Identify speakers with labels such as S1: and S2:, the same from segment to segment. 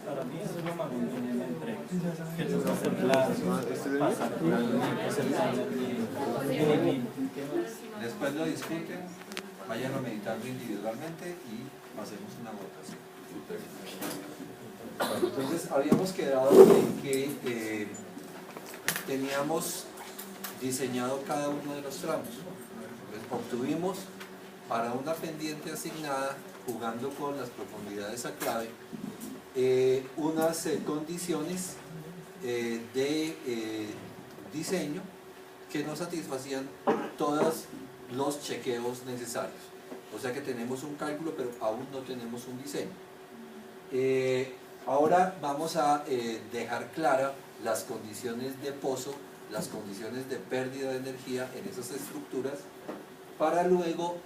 S1: Para mí eso es lo más bonito de la entrega, que tú vas a hacer pasar por el
S2: Después lo discuten, vayan a meditarlo individualmente y hacemos una votación. Bueno, entonces habíamos quedado en que teníamos diseñado cada uno de los tramos. Entonces, obtuvimos para una pendiente asignada, jugando con las profundidades a clave, unas condiciones de diseño que no satisfacían todos los chequeos necesarios. O sea que tenemos un cálculo, pero aún no tenemos un diseño. Ahora vamos a dejar claras las condiciones de pozo, las condiciones de pérdida de energía en esas estructuras, para luego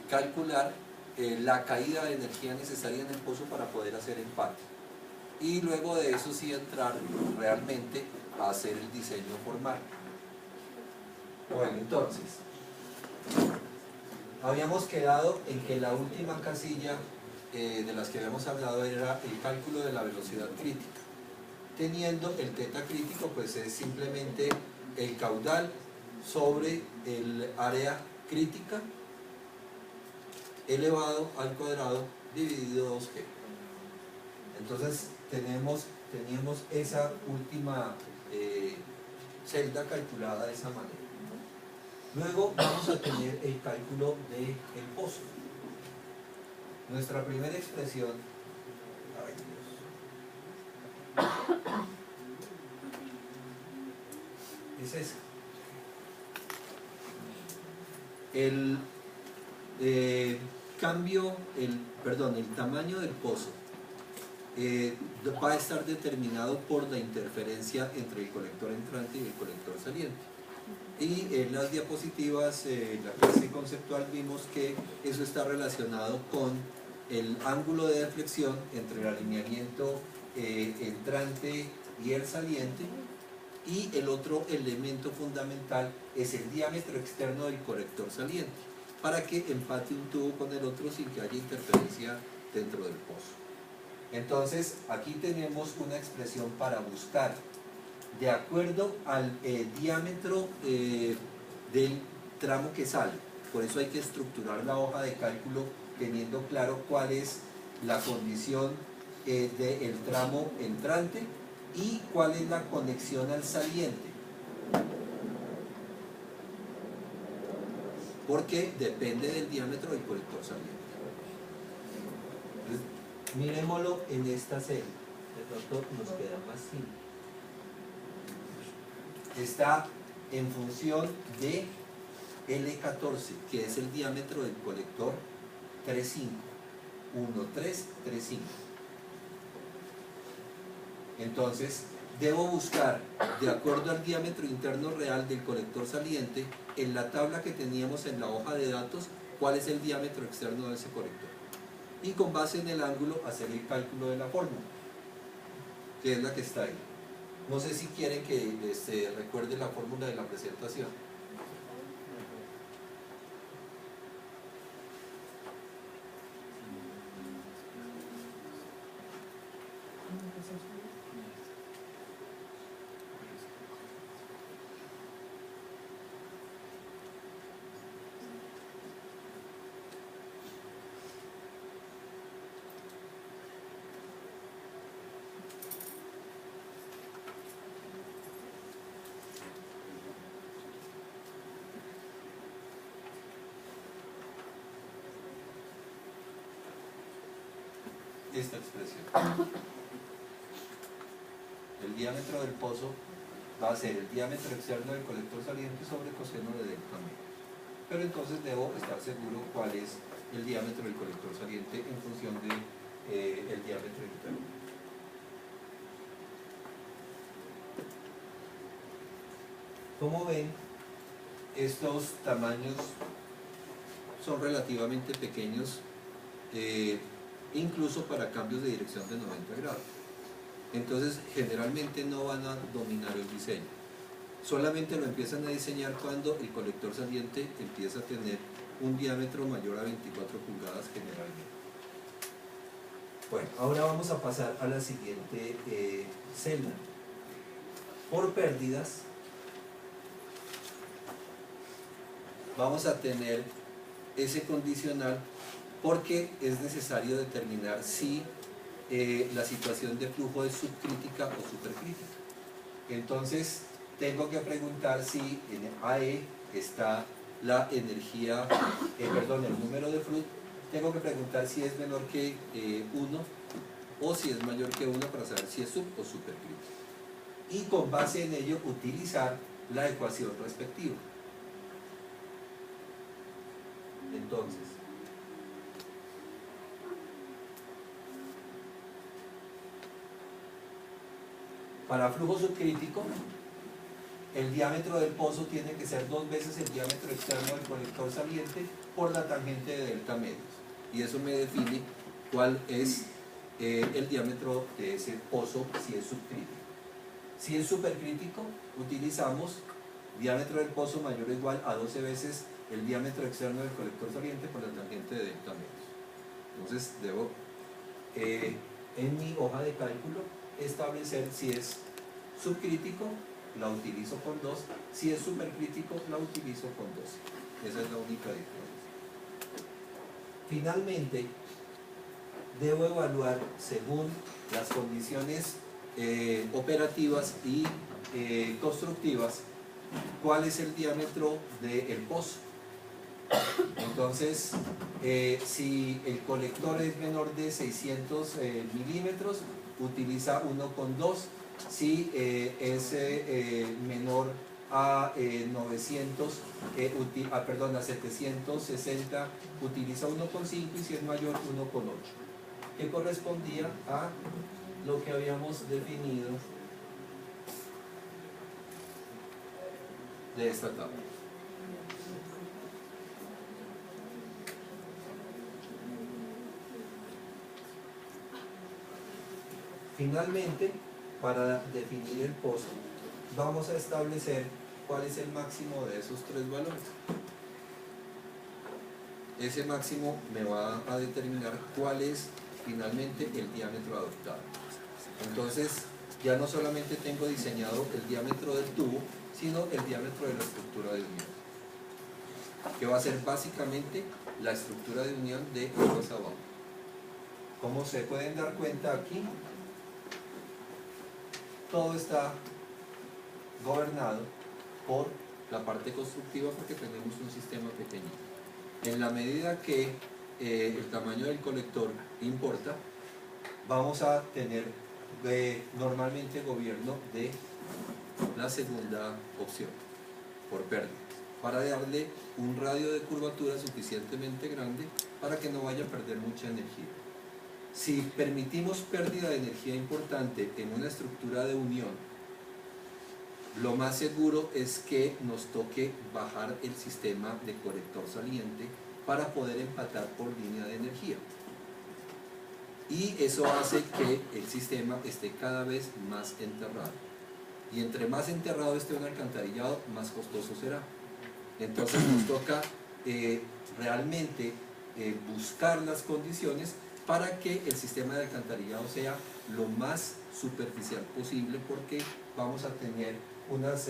S2: calcular la caída de energía necesaria en el pozo para poder hacer empate. Y luego de eso sí entrar realmente a hacer el diseño formal. Bueno, entonces, habíamos quedado en que la última casilla de las que habíamos hablado era el cálculo de la velocidad crítica. Teniendo el θ crítico, pues es simplemente el caudal sobre el área crítica elevado al cuadrado dividido 2G. Entonces teníamos esa última celda calculada de esa manera. Luego vamos a tener el cálculo del pozo. Nuestra primera expresión, ay Dios, es esa. El tamaño del pozo va a estar determinado por la interferencia entre el colector entrante y el colector saliente. Y en las diapositivas, en la clase conceptual, vimos que eso está relacionado con el ángulo de deflexión entre el alineamiento entrante y el saliente, y el otro elemento fundamental es el diámetro externo del colector saliente, para que empate un tubo con el otro sin que haya interferencia dentro del pozo. Entonces aquí tenemos una expresión para buscar, de acuerdo al diámetro del tramo que sale. Por eso hay que estructurar la hoja de cálculo teniendo claro cuál es la condición del tramo entrante y cuál es la conexión al saliente, porque depende del diámetro del colector saliente. Entonces, miremoslo en esta celda, de pronto nos queda más simple. Está en función de L14, que es el diámetro del colector 3,5, 1,3,3,5. Entonces, debo buscar, de acuerdo al diámetro interno real del colector saliente, en la tabla que teníamos en la hoja de datos, cuál es el diámetro externo de ese colector. Y con base en el ángulo, hacer el cálculo de la fórmula, que es la que está ahí. No sé si quieren que les recuerde la fórmula de la presentación. Esta expresión. El diámetro del pozo va a ser el diámetro externo del colector saliente sobre coseno de delta menos. Pero entonces debo estar seguro cuál es el diámetro del colector saliente en función de el diámetro interno. Como ven, estos tamaños son relativamente pequeños, incluso para cambios de dirección de 90 grados. Entonces generalmente no van a dominar el diseño. Solamente lo empiezan a diseñar cuando el colector saliente empieza a tener un diámetro mayor a 24 pulgadas generalmente. Bueno, ahora vamos a pasar a la siguiente celda. Por pérdidas, vamos a tener ese condicional porque es necesario determinar si la situación de flujo es subcrítica o supercrítica. Entonces, tengo que preguntar si en AE está la energía, el número de Flood. Tengo que preguntar si es menor que 1 o si es mayor que 1 para saber si es sub o supercrítico. Y con base en ello utilizar la ecuación respectiva. Entonces, para flujo subcrítico, el diámetro del pozo tiene que ser 2 veces el diámetro externo del colector saliente por la tangente de delta medios. Y eso me define cuál es el diámetro de ese pozo si es subcrítico. Si es supercrítico, utilizamos diámetro del pozo mayor o igual a 12 veces el diámetro externo del colector saliente por la tangente de delta medios. Entonces debo en mi hoja de cálculo establecer si es subcrítico, la utilizo con 2, si es supercrítico, la utilizo con 12. Esa es la única diferencia. Finalmente, debo evaluar según las condiciones operativas y constructivas cuál es el diámetro del pozo. Entonces, si el colector es menor de 600 milímetros, utiliza 1,2. Si es menor a 760, utiliza 1,5, y si es mayor, 1,8, que correspondía a lo que habíamos definido de esta tabla. Finalmente, para definir el pozo, vamos a establecer cuál es el máximo de esos 3 valores. Ese máximo me va a determinar cuál es finalmente el diámetro adoptado. Entonces, ya no solamente tengo diseñado el diámetro del tubo, sino el diámetro de la estructura de unión, que va a ser básicamente la estructura de unión de aguas abajo. Como se pueden dar cuenta aquí, todo está gobernado por la parte constructiva porque tenemos un sistema pequeño. En la medida que el tamaño del colector importa, vamos a tener normalmente gobierno de la segunda opción, por pérdida, para darle un radio de curvatura suficientemente grande para que no vaya a perder mucha energía. Si permitimos pérdida de energía importante en una estructura de unión, lo más seguro es que nos toque bajar el sistema de colector saliente para poder empatar por línea de energía. Y eso hace que el sistema esté cada vez más enterrado. Y entre más enterrado esté un alcantarillado, más costoso será. Entonces nos toca realmente buscar las condiciones para que el sistema de alcantarillado sea lo más superficial posible, porque vamos a tener unas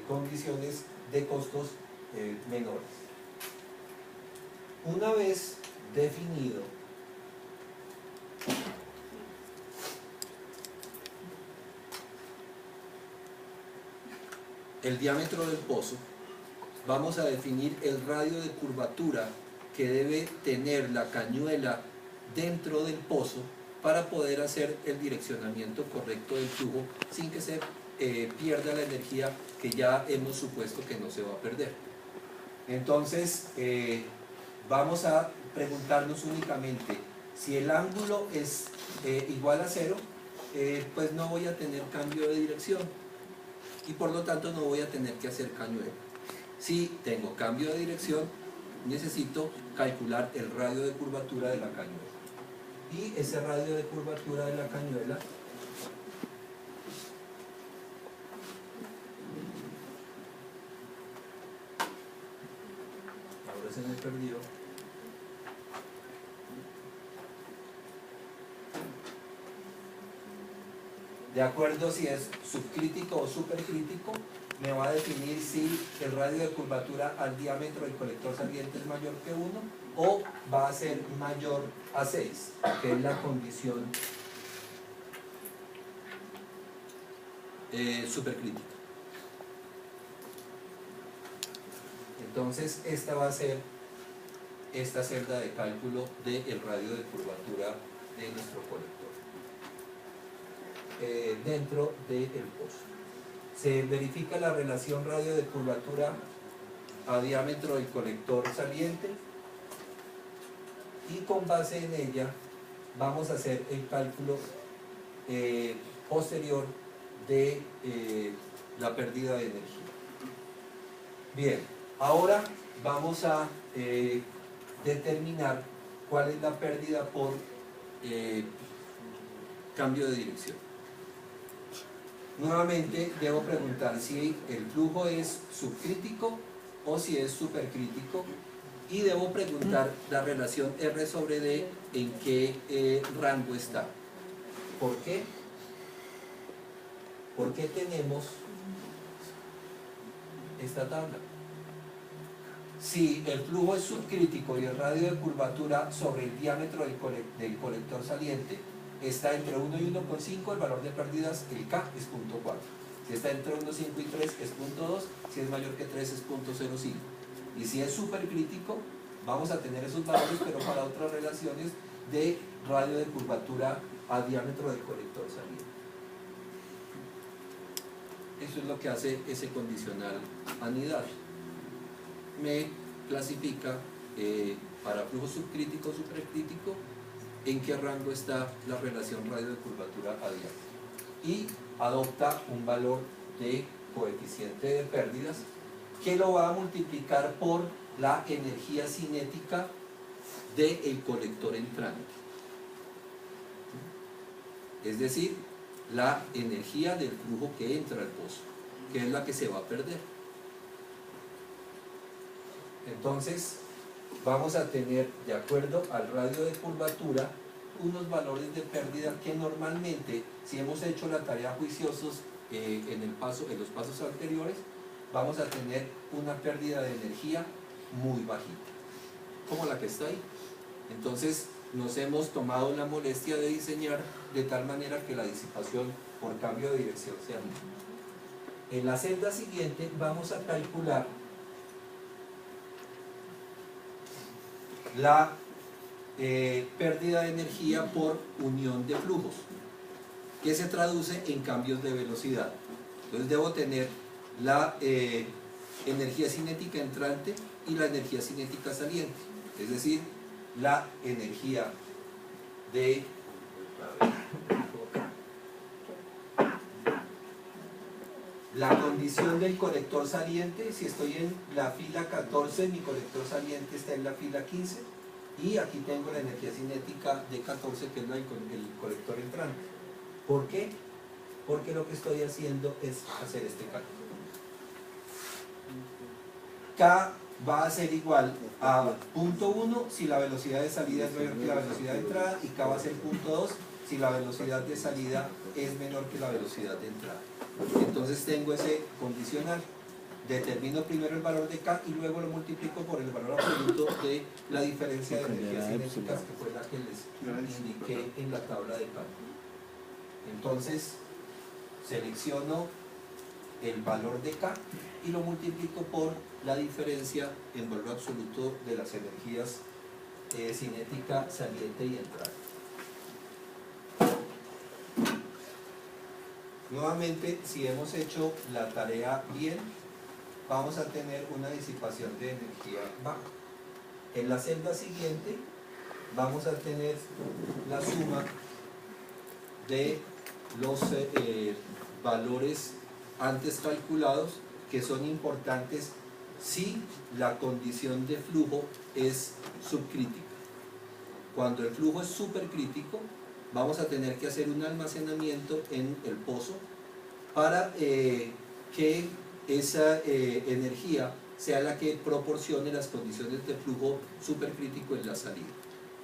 S2: condiciones de costos menores. Una vez definido el diámetro del pozo, vamos a definir el radio de curvatura que debe tener la cañuela dentro del pozo para poder hacer el direccionamiento correcto del flujo sin que se pierda la energía que ya hemos supuesto que no se va a perder. Entonces, vamos a preguntarnos únicamente si el ángulo es igual a 0, pues no voy a tener cambio de dirección y por lo tanto no voy a tener que hacer cañuela. Si tengo cambio de dirección, necesito calcular el radio de curvatura de la cañuela. Y ese radio de curvatura de la cañuela ahora se me perdió. de acuerdo si es subcrítico o supercrítico, me va a definir si el radio de curvatura al diámetro del colector saliente es mayor que 1 o va a ser mayor a 6, que es la condición supercrítica. Entonces esta va a ser esta celda de cálculo del radio de curvatura de nuestro colector dentro del pozo. Se verifica la relación radio de curvatura a diámetro del colector saliente y con base en ella vamos a hacer el cálculo posterior de la pérdida de energía. Bien, ahora vamos a determinar cuál es la pérdida por cambio de dirección. Nuevamente debo preguntar si el flujo es subcrítico o si es supercrítico, y debo preguntar la relación R sobre D en qué rango está. ¿Por qué? Porque tenemos esta tabla. Si el flujo es subcrítico y el radio de curvatura sobre el diámetro del colector saliente está entre 1 y 1,5, el valor de pérdidas, el K, es 0.4. Si está entre 1,5 y 3 es 0.2, si es mayor que 3 es 0.05. Y si es supercrítico, vamos a tener esos valores, pero para otras relaciones de radio de curvatura a diámetro del colector saliente. Eso es lo que hace ese condicional anidario. Me clasifica para flujo subcrítico o supercrítico en qué rango está la relación radio de curvatura a diámetro, y adopta un valor de coeficiente de pérdidas que lo va a multiplicar por la energía cinética del colector entrante, es decir, la energía del flujo que entra al pozo, que es la que se va a perder. Entonces vamos a tener, de acuerdo al radio de curvatura, unos valores de pérdida que normalmente, si hemos hecho la tarea juiciosos en los pasos anteriores, vamos a tener una pérdida de energía muy bajita, como la que está ahí. Entonces nos hemos tomado la molestia de diseñar de tal manera que la disipación por cambio de dirección sea mínima. En la celda siguiente vamos a calcular la pérdida de energía por unión de flujos, que se traduce en cambios de velocidad. Entonces debo tener la energía cinética entrante y la energía cinética saliente, es decir, la energía de la condición del colector saliente. Si estoy en la fila 14, mi colector saliente está en la fila 15, y aquí tengo la energía cinética de 14, que es el colector entrante. ¿Por qué? Porque lo que estoy haciendo es hacer este cálculo. K va a ser igual a 0.1 si la velocidad de salida es mayor que la velocidad de entrada, y K va a ser 0.2 si la velocidad de salida es menor que la velocidad de entrada. Entonces tengo ese condicional. Determino primero el valor de K y luego lo multiplico por el valor absoluto de la diferencia de energías cinéticas, que fue la que les indiqué en la tabla de cálculo. Entonces selecciono el valor de K y lo multiplico por la diferencia en valor absoluto de las energías cinética, saliente y entrada. Nuevamente, si hemos hecho la tarea bien, vamos a tener una disipación de energía baja. En la celda siguiente vamos a tener la suma de los valores antes calculados, que son importantes si la condición de flujo es subcrítica. Cuando el flujo es supercrítico, vamos a tener que hacer un almacenamiento en el pozo para que esa energía sea la que proporcione las condiciones de flujo supercrítico en la salida.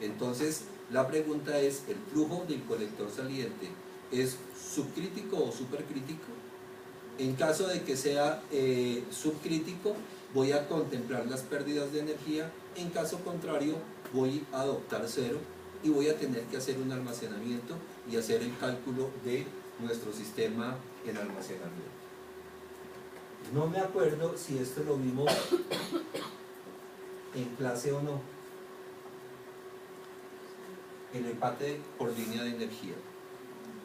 S2: Entonces la pregunta es: el flujo del colector saliente es subcrítico o supercrítico. En caso de que sea subcrítico, voy a contemplar las pérdidas de energía. En caso contrario, voy a adoptar cero y voy a tener que hacer un almacenamiento y hacer el cálculo de nuestro sistema en almacenamiento. No me acuerdo si esto lo vimos en clase o no. El empate por línea de energía.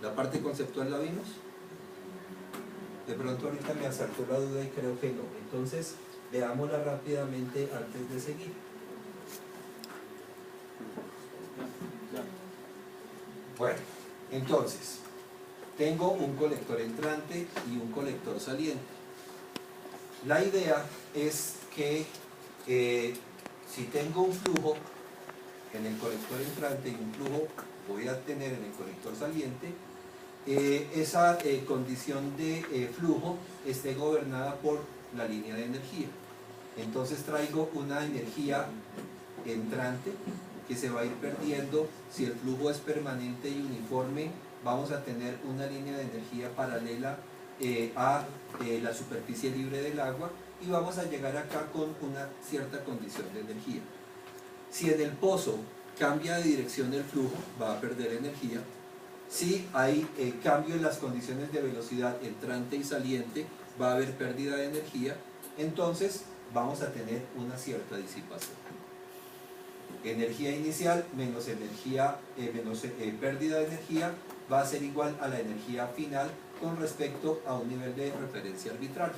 S2: ¿La parte conceptual la vimos? De pronto ahorita me asaltó la duda y creo que no. Entonces, veámosla rápidamente antes de seguir. Bueno, entonces, tengo un colector entrante y un colector saliente. La idea es que si tengo un flujo en el colector entrante y un flujo voy a tener en el colector saliente, esa condición de flujo esté gobernada por la línea de energía. Entonces traigo una energía entrante que se va a ir perdiendo. Si el flujo es permanente y uniforme, vamos a tener una línea de energía paralela a la superficie libre del agua y vamos a llegar acá con una cierta condición de energía. Si en el pozo cambia de dirección el flujo, va a perder energía. Si hay cambio en las condiciones de velocidad entrante y saliente, va a haber pérdida de energía. Entonces vamos a tener una cierta disipación. Energía inicial menos energía pérdida de energía va a ser igual a la energía final con respecto a un nivel de referencia arbitrario.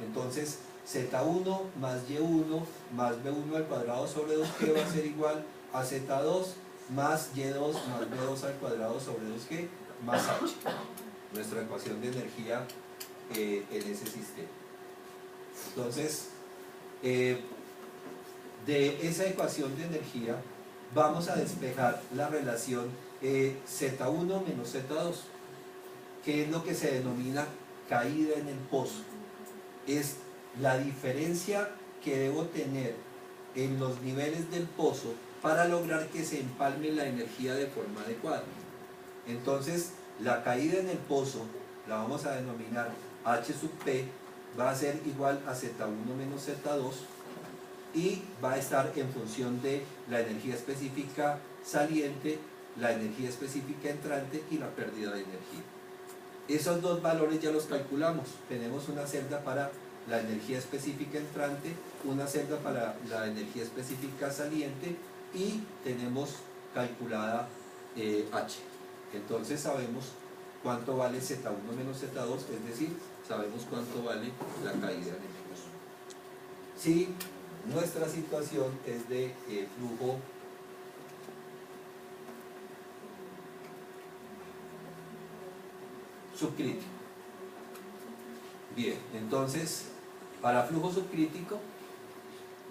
S2: Entonces Z1 más Y1 más B1 al cuadrado sobre 2G va a ser igual a Z2 más Y2 más B2 al cuadrado sobre 2G más H. Nuestra ecuación de energía en ese sistema. Entonces, de esa ecuación de energía vamos a despejar la relación Z1 menos Z2, que es lo que se denomina caída en el pozo. Es la diferencia que debo tener en los niveles del pozo para lograr que se empalme la energía de forma adecuada. Entonces, la caída en el pozo la vamos a denominar H sub P, va a ser igual a Z1 menos Z2 y va a estar en función de la energía específica saliente, la energía específica entrante y la pérdida de energía. Esos dos valores ya los calculamos. Tenemos una celda para la energía específica entrante, una celda para la energía específica saliente y tenemos calculada H. Entonces sabemos cuánto vale Z1 menos Z2, es decir, sabemos cuánto vale la caída en el pozo. Si nuestra situación es de flujo subcrítico. Bien, entonces para flujo subcrítico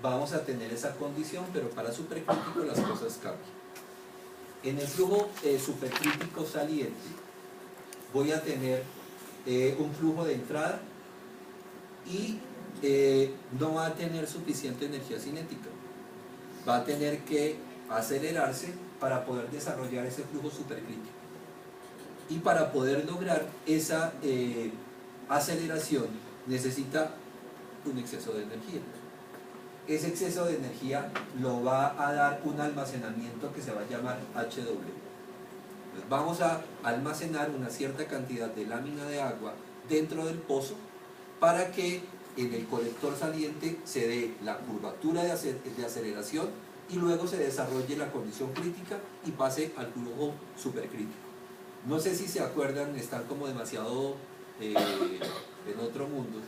S2: vamos a tener esa condición, pero para supercrítico las cosas cambian. En el flujo supercrítico saliente voy a tener un flujo de entrada y no va a tener suficiente energía cinética. Va a tener que acelerarse para poder desarrollar ese flujo supercrítico. Y para poder lograr esa aceleración necesita un exceso de energía. Ese exceso de energía lo va a dar un almacenamiento que se va a llamar HW. Entonces vamos a almacenar una cierta cantidad de lámina de agua dentro del pozo para que en el colector saliente se dé la curvatura de aceleración y luego se desarrolle la condición crítica y pase al flujo supercrítico. No sé si se acuerdan, están como demasiado en otro mundo.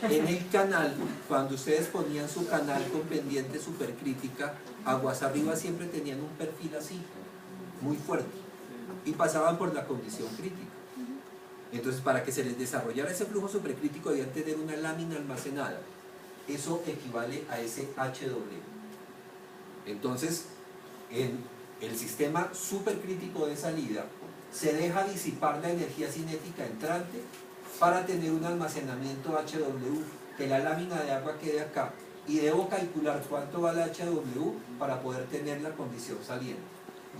S2: En el canal, cuando ustedes ponían su canal con pendiente supercrítica, aguas arriba siempre tenían un perfil así, muy fuerte, y pasaban por la condición crítica. Entonces, para que se les desarrollara ese flujo supercrítico debían tener una lámina almacenada. Eso equivale a ese HW. Entonces, en el sistema supercrítico de salida se deja disipar la energía cinética entrante para tener un almacenamiento HW, que la lámina de agua quede acá, y debo calcular cuánto vale HW para poder tener la condición saliente.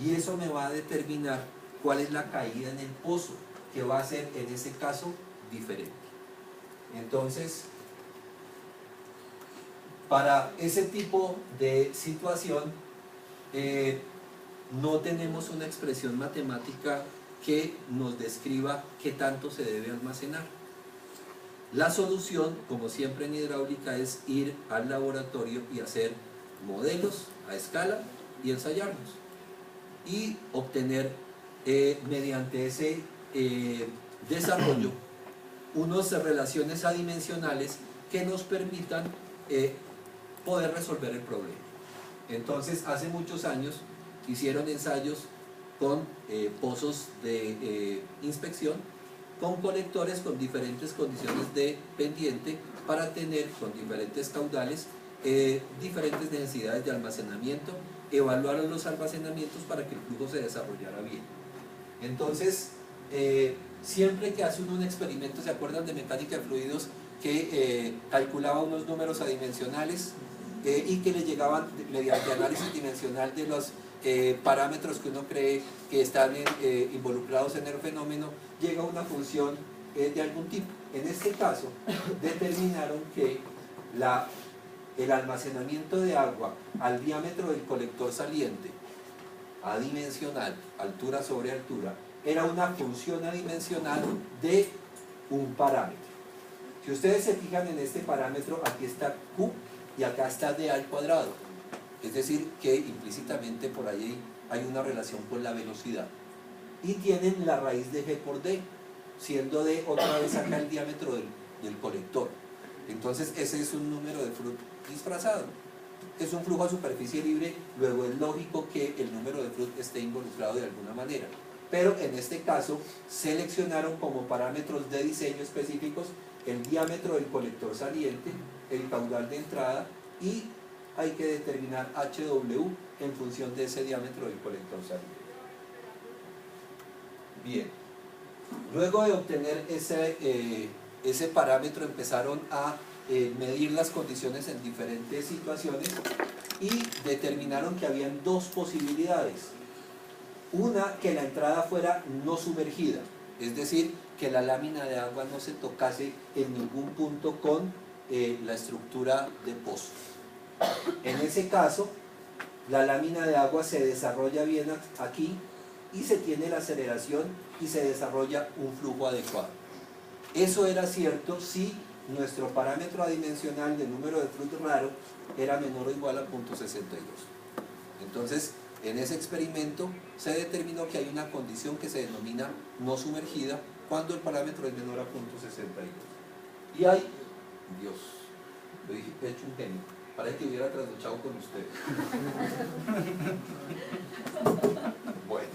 S2: Y eso me va a determinar cuál es la caída en el pozo, que va a ser en ese caso diferente. Entonces, para ese tipo de situación no tenemos una expresión matemática que nos describa qué tanto se debe almacenar. La solución, como siempre en hidráulica, es ir al laboratorio y hacer modelos a escala y ensayarlos y obtener mediante ese desarrollo unas relaciones adimensionales que nos permitan poder resolver el problema. Entonces, hace muchos años hicieron ensayos con pozos de inspección, con colectores con diferentes condiciones de pendiente para tener con diferentes caudales diferentes necesidades de almacenamiento, evaluaron los almacenamientos para que el flujo se desarrollara bien. Entonces, siempre que hace uno un experimento, ¿se acuerdan de mecánica de fluidos? Que calculaba unos números adimensionales y que le llegaban mediante análisis dimensional de los parámetros que uno cree que están involucrados en el fenómeno, llega una función de algún tipo. En este caso, determinaron que el almacenamiento de agua al diámetro del colector saliente, adimensional, altura sobre altura, era una función adimensional de un parámetro. Si ustedes se fijan en este parámetro, aquí está Q y acá está D al cuadrado. Es decir, que implícitamente por ahí hay una relación con la velocidad. Y tienen la raíz de G por D, siendo D otra vez acá el diámetro del colector. Entonces ese es un número de Froude disfrazado. Es un flujo a superficie libre, luego es lógico que el número de Froude esté involucrado de alguna manera. Pero en este caso seleccionaron como parámetros de diseño específicos el diámetro del colector saliente, el caudal de entrada, y hay que determinar HW en función de ese diámetro del colector saliente. Bien, luego de obtener ese parámetro empezaron a medir las condiciones en diferentes situaciones y determinaron que habían dos posibilidades. Una, que la entrada fuera no sumergida, es decir, que la lámina de agua no se tocase en ningún punto con la estructura de pozo. En ese caso, la lámina de agua se desarrolla bien aquí y se tiene la aceleración y se desarrolla un flujo adecuado. Eso era cierto si nuestro parámetro adimensional de número de Froude raro era menor o igual a 0.62. Entonces, en ese experimento se determinó que hay una condición que se denomina no sumergida cuando el parámetro es menor a 0.62. Y hay, Dios, lo dije, he hecho un genio, parece que hubiera trasnochado con ustedes. Bueno,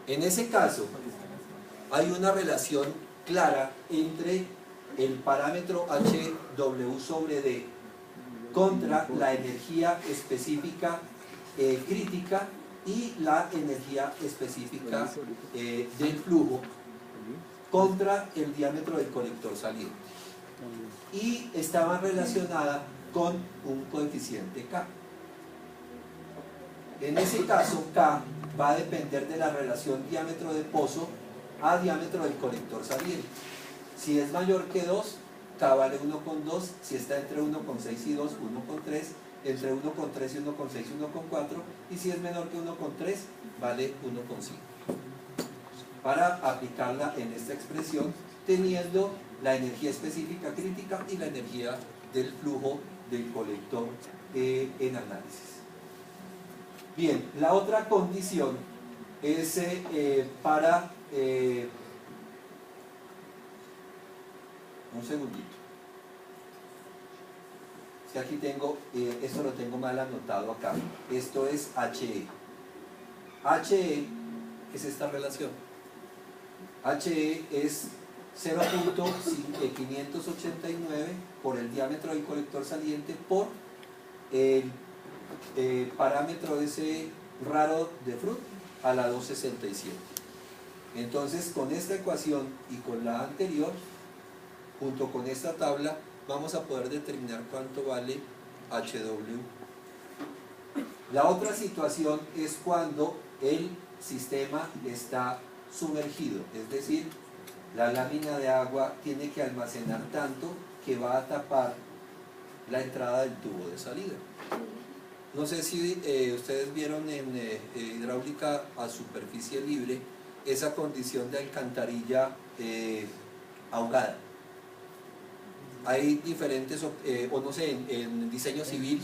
S2: en ese caso hay una relación clara entre el parámetro HW sobre D contra la energía específica crítica y la energía específica del flujo contra el diámetro del colector saliente, y estaba relacionada con un coeficiente K. En ese caso, K va a depender de la relación diámetro de pozo a diámetro del colector saliente. Si es mayor que 2, K vale 1,2, si está entre 1,6 y 2, 1,3, entre 1,3 y 1,6, 1,4, y si es menor que 1,3, vale 1,5. Para aplicarla en esta expresión, teniendo la energía específica crítica y la energía del flujo del colector en análisis. Bien, la otra condición es para... un segundito. Es que aquí tengo, esto lo tengo mal anotado acá. Esto es HE. HE es esta relación. HE es 0.589 por el diámetro del colector saliente por el parámetro ese raro de Froude a la 267. Entonces, con esta ecuación y con la anterior, junto con esta tabla, vamos a poder determinar cuánto vale HW La otra situación es cuando el sistema está sumergido, es decir, la lámina de agua tiene que almacenar tanto que va a tapar la entrada del tubo de salida. No sé si ustedes vieron en hidráulica a superficie libre esa condición de alcantarilla ahogada. Hay diferentes, o no sé, en diseño civil,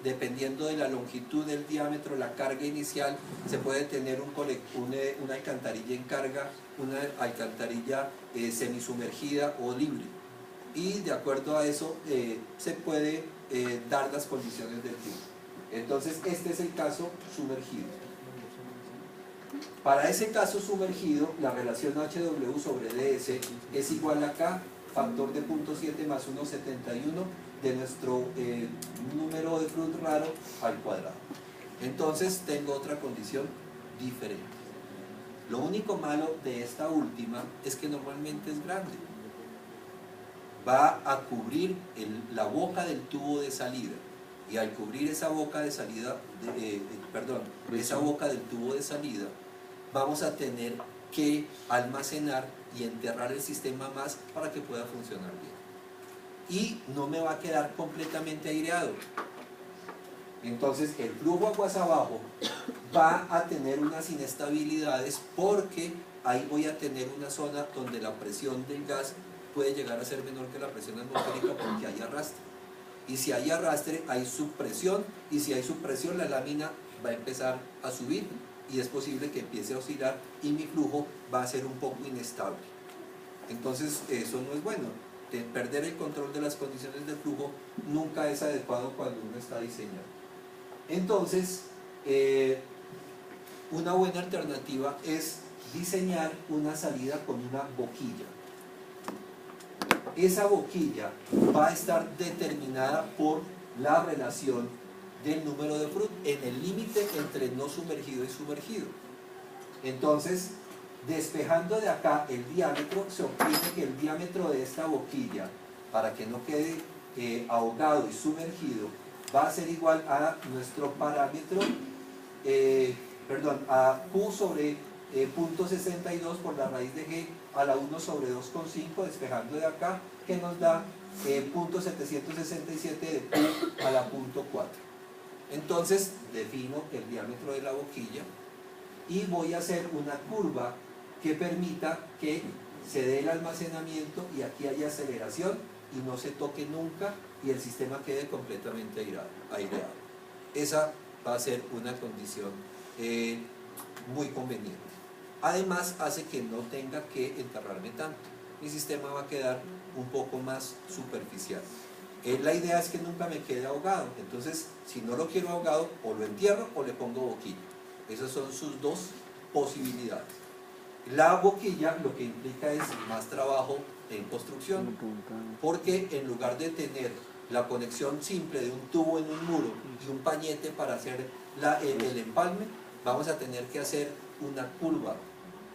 S2: dependiendo de la longitud del diámetro, la carga inicial, se puede tener una alcantarilla en carga, una alcantarilla semisumergida o libre. Y de acuerdo a eso se puede dar las condiciones del tubo. Entonces este es el caso sumergido. Para ese caso sumergido, la relación HW sobre DS es igual a K, factor de 0.7 más 1,71 de nuestro número de Freund raro al cuadrado. Entonces tengo otra condición diferente. Lo único malo de esta última es que normalmente es grande. Va a cubrir la boca del tubo de salida, y al cubrir esa boca de salida, esa boca del tubo de salida, vamos a tener que almacenar y enterrar el sistema más para que pueda funcionar bien. Y no me va a quedar completamente aireado. Entonces el flujo aguas abajo va a tener unas inestabilidades, porque ahí voy a tener una zona donde la presión del gas puede llegar a ser menor que la presión atmosférica, porque hay arrastre. Y si hay arrastre, hay subpresión, y si hay subpresión, la lámina va a empezar a subir, y es posible que empiece a oscilar, y mi flujo va a ser un poco inestable. Entonces eso no es bueno. Perder el control de las condiciones del flujo nunca es adecuado cuando uno está diseñando. Entonces, una buena alternativa es diseñar una salida con una boquilla. Esa boquilla va a estar determinada por la relación del número de Freund en el límite entre no sumergido y sumergido. Entonces, despejando de acá el diámetro, se obtiene que el diámetro de esta boquilla, para que no quede ahogado y sumergido, va a ser igual a nuestro parámetro, a Q sobre 0.62 por la raíz de G a la 1 sobre 2,5, despejando de acá, que nos da 0.767 de Q a la 0.4. Entonces defino el diámetro de la boquilla y voy a hacer una curva que permita que se dé el almacenamiento y aquí haya aceleración y no se toque nunca y el sistema quede completamente aireado. Esa va a ser una condición muy conveniente. Además hace que no tenga que enterrarme tanto. Mi sistema va a quedar un poco más superficial. La idea es que nunca me quede ahogado. Entonces, si no lo quiero ahogado, o lo entierro o le pongo boquilla. Esas son sus dos posibilidades. La boquilla lo que implica es más trabajo en construcción, porque en lugar de tener la conexión simple de un tubo en un muro y un pañete para hacer el empalme, vamos a tener que hacer una curva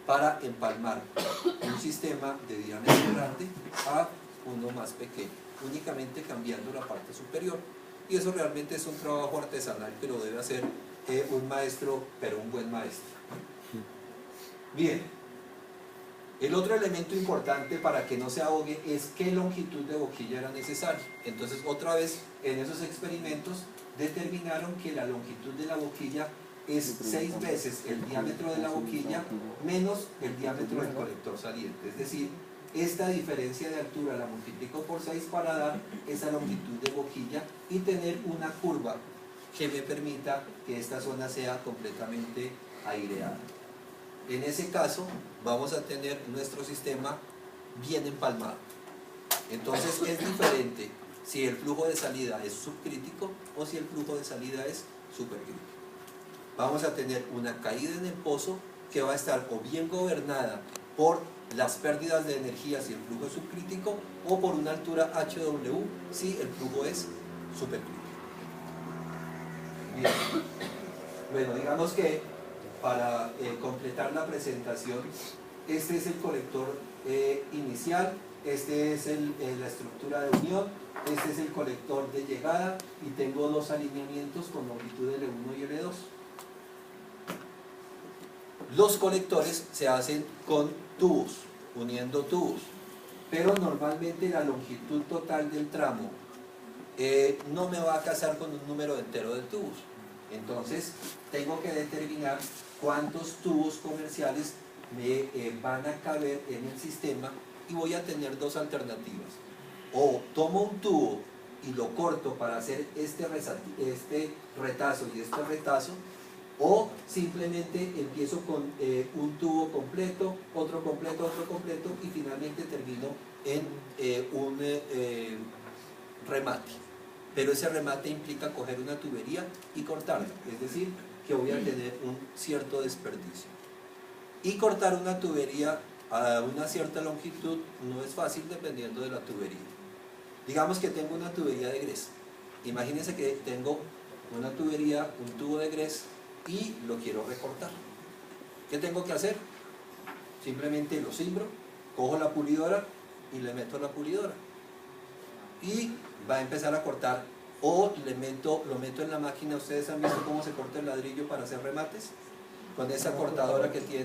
S2: para empalmar un sistema de diámetro grande a uno más pequeño, únicamente cambiando la parte superior. Y eso realmente es un trabajo artesanal que lo debe hacer un maestro, pero un buen maestro. Bien, el otro elemento importante para que no se ahogue es qué longitud de boquilla era necesaria. Entonces, otra vez, en esos experimentos determinaron que la longitud de la boquilla es 6 veces el diámetro de la boquilla menos el diámetro del colector saliente. Es decir, esta diferencia de altura la multiplico por 6 para dar esa longitud de boquilla y tener una curva que me permita que esta zona sea completamente aireada. En ese caso vamos a tener nuestro sistema bien empalmado. Entonces es diferente si el flujo de salida es subcrítico o si el flujo de salida es supercrítico. Vamos a tener una caída en el pozo que va a estar o bien gobernada por las pérdidas de energía si el flujo es subcrítico, o por una altura HW si el flujo es supercrítico. Bien. Bueno, digamos que para completar la presentación, este es el colector inicial, este es la estructura de unión, este es el colector de llegada y tengo dos alineamientos con longitud L1 y L2. Los colectores se hacen con tubos, uniendo tubos, pero normalmente la longitud total del tramo no me va a casar con un número entero de tubos. Entonces tengo que determinar cuántos tubos comerciales me van a caber en el sistema y voy a tener dos alternativas. O tomo un tubo y lo corto para hacer este retazo y este retazo, o simplemente empiezo con un tubo completo, otro completo y finalmente termino en un remate. Pero ese remate implica coger una tubería y cortarla, es decir, que voy a tener un cierto desperdicio. Y cortar una tubería a una cierta longitud no es fácil dependiendo de la tubería. Digamos que tengo una tubería de grés. Imagínense que tengo una tubería, un tubo de grés y lo quiero recortar. ¿Qué tengo que hacer? Simplemente lo cimbro, cojo la pulidora y le meto la pulidora. Y va a empezar a cortar, o lo meto en la máquina. Ustedes han visto cómo se corta el ladrillo para hacer remates, con esa cortadora que tiene